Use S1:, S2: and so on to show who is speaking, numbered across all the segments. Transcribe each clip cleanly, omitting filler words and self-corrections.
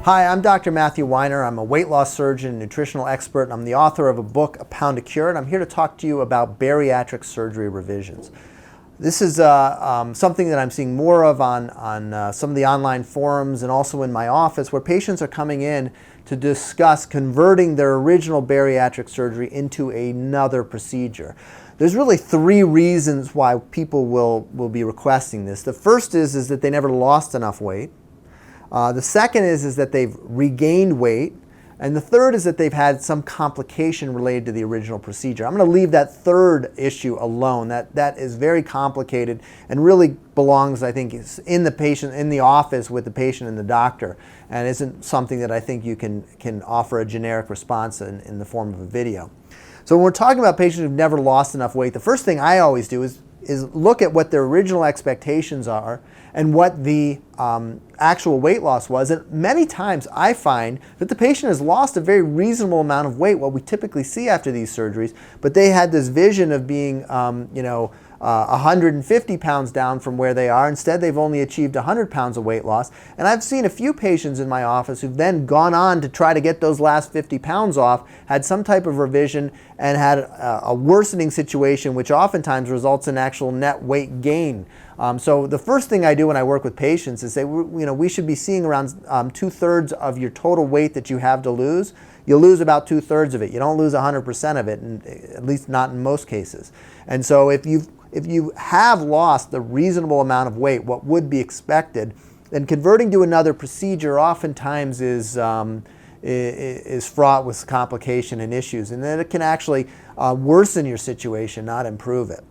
S1: Hi, I'm Dr. Matthew Weiner. I'm a weight loss surgeon and nutritional expert, and I'm the author of a book, A Pound to Cure, and I'm here to talk to you about bariatric surgery revisions. This is something that I'm seeing more of on some of the online forums and also in my office, where patients are coming in to discuss converting their original bariatric surgery into another procedure. There's really three reasons why people will be requesting this. The first is that they never lost enough weight. The second is that they've regained weight. And the third is that they've had some complication related to the original procedure. I'm going to leave that third issue alone. That is very complicated and really belongs, I think, in the patient, in the office with the patient and the doctor, and isn't something that I think you can offer a generic response in the form of a video. So when we're talking about patients who've never lost enough weight, the first thing I always do is look at what their original expectations are and what the actual weight loss was. And many times I find that the patient has lost a very reasonable amount of weight, what we typically see after these surgeries, but they had this vision of being 150 pounds down from where they are. Instead, they've only achieved 100 pounds of weight loss. And I've seen a few patients in my office who've then gone on to try to get those last 50 pounds off, had some type of revision, and had a worsening situation, which oftentimes results in actual net weight gain. So the first thing I do when I work with patients is say, we should be seeing around 2/3 of your total weight that you have to lose. You lose about 2/3 of it. You don't lose 100% of it, and at least not in most cases. And so if you have lost the reasonable amount of weight, what would be expected, then converting to another procedure oftentimes is fraught with complication and issues, and then it can actually worsen your situation, not improve it.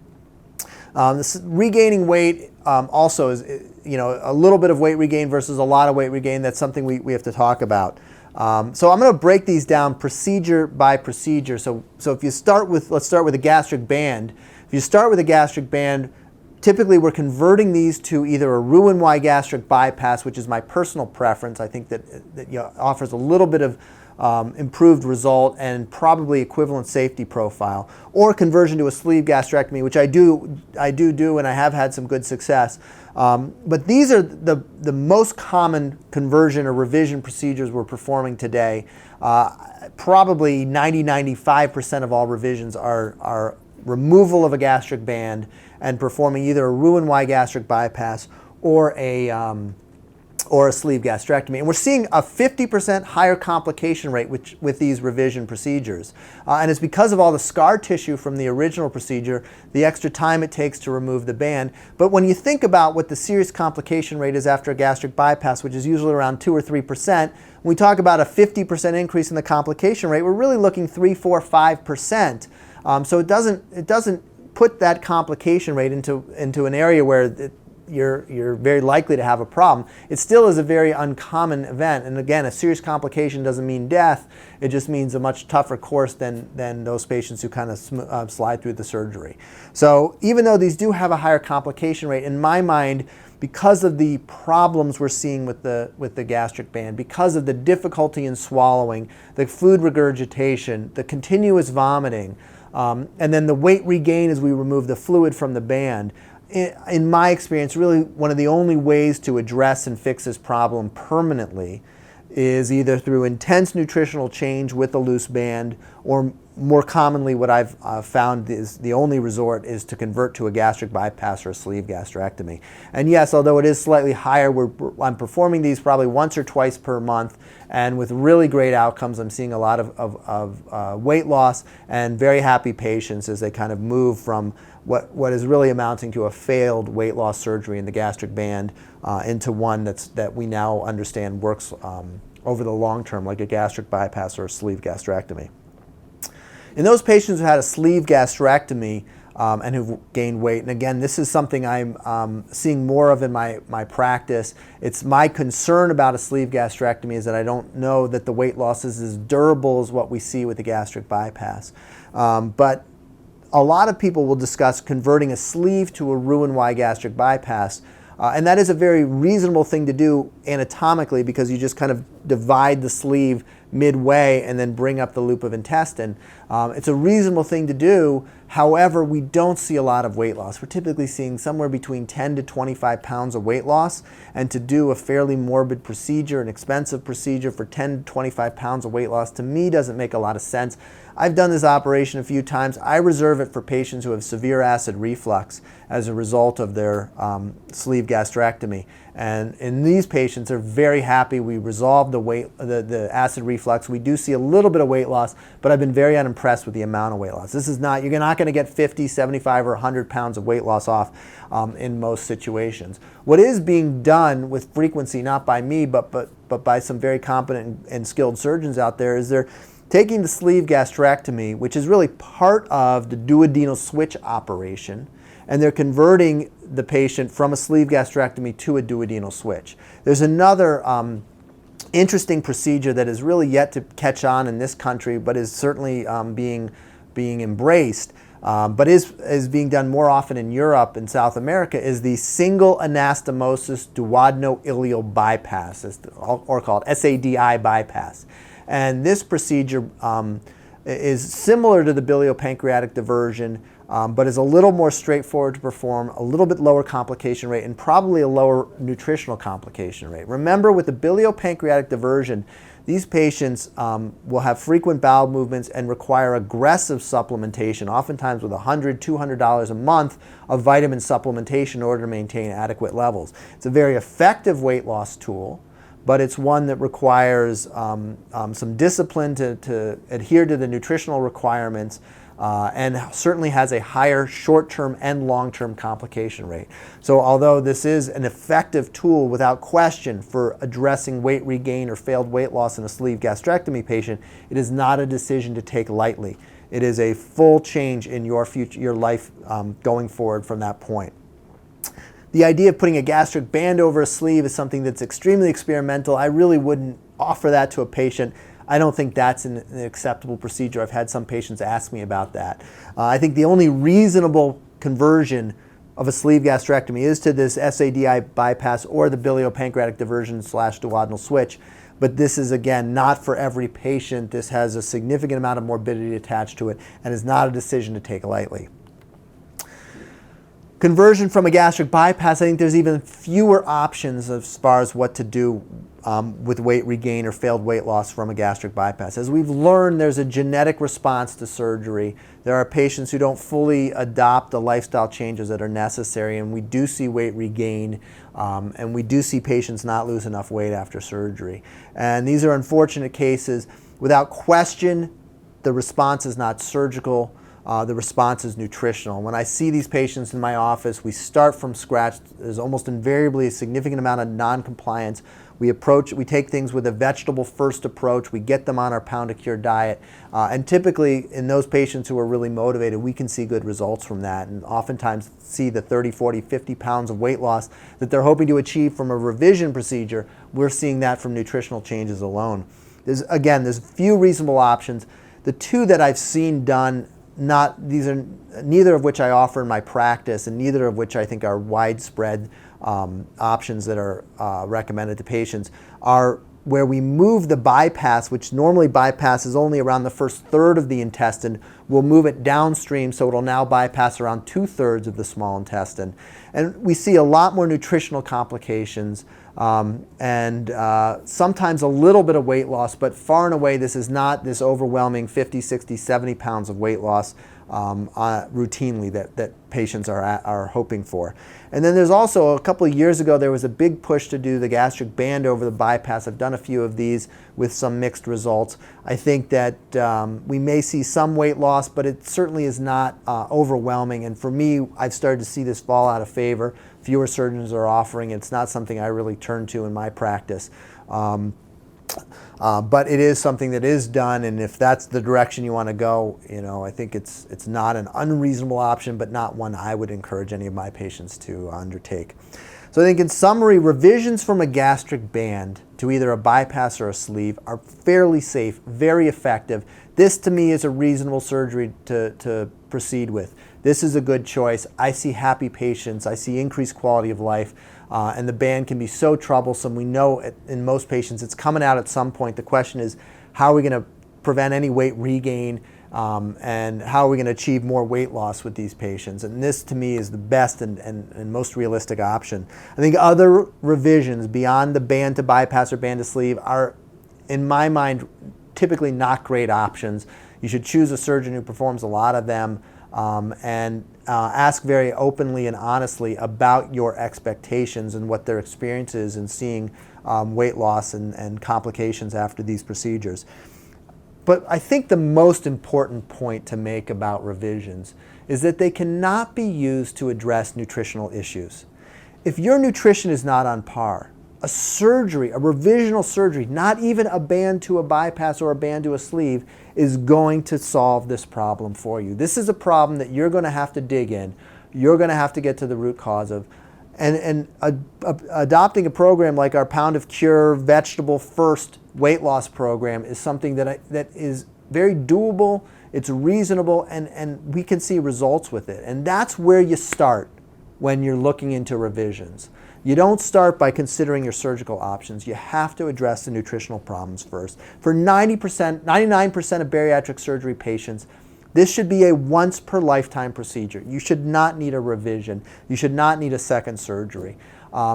S1: Regaining weight also is, a little bit of weight regain versus a lot of weight regain. That's something we have to talk about. So I'm going to break these down procedure by procedure. So if you let's start with a gastric band. If you start with a gastric band, typically we're converting these to either a Roux-en-Y gastric bypass, which is my personal preference. I think that offers a little bit of improved result and probably equivalent safety profile, or conversion to a sleeve gastrectomy, which I do, and I have had some good success. But these are the most common conversion or revision procedures we're performing today. Probably 90–95% of all revisions are removal of a gastric band and performing either a Roux-en-Y gastric bypass or a sleeve gastrectomy. And we're seeing a 50% higher complication rate with these revision procedures. And it's because of all the scar tissue from the original procedure, the extra time it takes to remove the band. But when you think about what the serious complication rate is after a gastric bypass, which is usually around 2 or 3%, when we talk about a 50% increase in the complication rate, we're really looking 3, 4, 5%. So it doesn't put that complication rate into an area where you're very likely to have a problem. It still is a very uncommon event, and again, a serious complication doesn't mean death. It just means a much tougher course than those patients who kind of slide through the surgery. So even though these do have a higher complication rate, in my mind, because of the problems we're seeing with the gastric band, because of the difficulty in swallowing, the food regurgitation, the continuous vomiting, and then the weight regain as we remove the fluid from the band, in my experience, really one of the only ways to address and fix this problem permanently is either through intense nutritional change with a loose band, or more commonly what I've found is the only resort is to convert to a gastric bypass or a sleeve gastrectomy. And yes, although it is slightly higher, I'm performing these probably once or twice per month, and with really great outcomes. I'm seeing a lot of weight loss and very happy patients as they kind of move from what is really amounting to a failed weight loss surgery in the gastric band into one that we now understand works over the long term, like a gastric bypass or a sleeve gastrectomy. In those patients who had a sleeve gastrectomy and who've gained weight, and again, this is something I'm seeing more of in my practice. It's my concern about a sleeve gastrectomy is that I don't know that the weight loss is as durable as what we see with the gastric bypass. But a lot of people will discuss converting a sleeve to a Roux-en-Y gastric bypass, and that is a very reasonable thing to do anatomically, because you just kind of divide the sleeve midway and then bring up the loop of intestine. It's a reasonable thing to do. However, we don't see a lot of weight loss. We're typically seeing somewhere between 10 to 25 pounds of weight loss, and to do a fairly morbid procedure, an expensive procedure for 10 to 25 pounds of weight loss, to me doesn't make a lot of sense. I've done this operation a few times. I reserve it for patients who have severe acid reflux as a result of their sleeve gastrectomy. And in these patients, they're very happy. We resolved the acid reflux. We do see a little bit of weight loss, but I've been very unimpressed with the amount of weight loss. This is not, you're not going to get 50, 75, or 100 pounds of weight loss off in most situations. What is being done with frequency, not by me, but by some very competent and skilled surgeons out there, is they're taking the sleeve gastrectomy, which is really part of the duodenal switch operation, and they're converting the patient from a sleeve gastrectomy to a duodenal switch. There's another interesting procedure that is really yet to catch on in this country, but is certainly being embraced, but is being done more often in Europe and South America, is the single anastomosis duodenal-ileal bypass, or called SADI bypass. And this procedure is similar to the biliopancreatic diversion, but is a little more straightforward to perform, a little bit lower complication rate, and probably a lower nutritional complication rate. Remember, with the biliopancreatic diversion, these patients will have frequent bowel movements and require aggressive supplementation, oftentimes with $100, $200 a month of vitamin supplementation in order to maintain adequate levels. It's a very effective weight loss tool, but it's one that requires some discipline to adhere to the nutritional requirements, and certainly has a higher short-term and long-term complication rate. So although this is an effective tool without question for addressing weight regain or failed weight loss in a sleeve gastrectomy patient, it is not a decision to take lightly. It is a full change in your future, your life going forward from that point. The idea of putting a gastric band over a sleeve is something that's extremely experimental. I really wouldn't offer that to a patient. I don't think that's an acceptable procedure. I've had some patients ask me about that. I think the only reasonable conversion of a sleeve gastrectomy is to this SADI bypass or the biliopancreatic diversion / duodenal switch. But this is, again, not for every patient. This has a significant amount of morbidity attached to it and is not a decision to take lightly. Conversion from a gastric bypass, I think there's even fewer options as far as what to do with weight regain or failed weight loss from a gastric bypass. As we've learned, there's a genetic response to surgery. There are patients who don't fully adopt the lifestyle changes that are necessary, and we do see weight regain, and we do see patients not lose enough weight after surgery. And these are unfortunate cases. Without question, the response is not surgical. The response is nutritional. When I see these patients in my office, we start from scratch. There's almost invariably a significant amount of non-compliance. We take things with a vegetable first approach. We get them on our pound of cure diet. And typically in those patients who are really motivated, we can see good results from that, and oftentimes see the 30, 40, 50 pounds of weight loss that they're hoping to achieve from a revision procedure. We're seeing that from nutritional changes alone. There's few reasonable options. The two that I've seen done, these are neither of which I offer in my practice, and neither of which I think are widespread options that are recommended to patients, are where we move the bypass, which normally bypasses only around the first third of the intestine. We'll move it downstream, so it'll now bypass around 2/3 of the small intestine. And we see a lot more nutritional complications, and sometimes a little bit of weight loss, but far and away this is not this overwhelming 50, 60, 70 pounds of weight loss routinely that patients are hoping for. And then there's also, a couple of years ago, there was a big push to do the gastric band over the bypass. I've done a few of these with some mixed results. I think that we may see some weight loss, but it certainly is not overwhelming. And for me, I've started to see this fall out of favor. Fewer surgeons are offering it. It's not something I really turn to in my practice. But it is something that is done, and if that's the direction you want to go, I think it's not an unreasonable option, but not one I would encourage any of my patients to undertake. So I think in summary, revisions from a gastric band to either a bypass or a sleeve are fairly safe, very effective. This to me is a reasonable surgery to proceed with. This is a good choice. I see happy patients. I see increased quality of life. And the band can be so troublesome. We know in most patients it's coming out at some point. The question is, how are we going to prevent any weight regain, and how are we going to achieve more weight loss with these patients. And this, to me, is the best and most realistic option. I think other revisions beyond the band to bypass or band to sleeve are, in my mind, typically not great options. You should choose a surgeon who performs a lot of them, and ask very openly and honestly about your expectations and what their experience is in seeing weight loss and complications after these procedures. But I think the most important point to make about revisions is that they cannot be used to address nutritional issues. If your nutrition is not on par, a surgery, a revisional surgery, not even a band to a bypass or a band to a sleeve, is going to solve this problem for you. This is a problem that you're going to have to dig in. You're going to have to get to the root cause of. And adopting a program like our Pound of Cure vegetable first weight loss program is something that is very doable, it's reasonable, and we can see results with it. And that's where you start when you're looking into revisions. You don't start by considering your surgical options. You have to address the nutritional problems first. For 99% of bariatric surgery patients, this should be a once per lifetime procedure. You should not need a revision. You should not need a second surgery.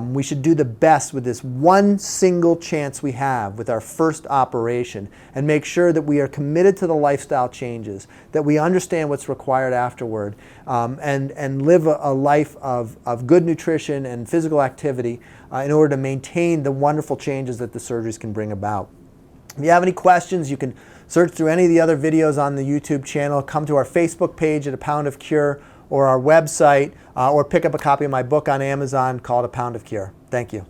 S1: We should do the best with this one single chance we have with our first operation and make sure that we are committed to the lifestyle changes, that we understand what's required afterward, and live a life of good nutrition and physical activity in order to maintain the wonderful changes that the surgeries can bring about. If you have any questions, you can search through any of the other videos on the YouTube channel, come to our Facebook page at A Pound of Cure, or our website, or pick up a copy of my book on Amazon called A Pound of Cure. Thank you.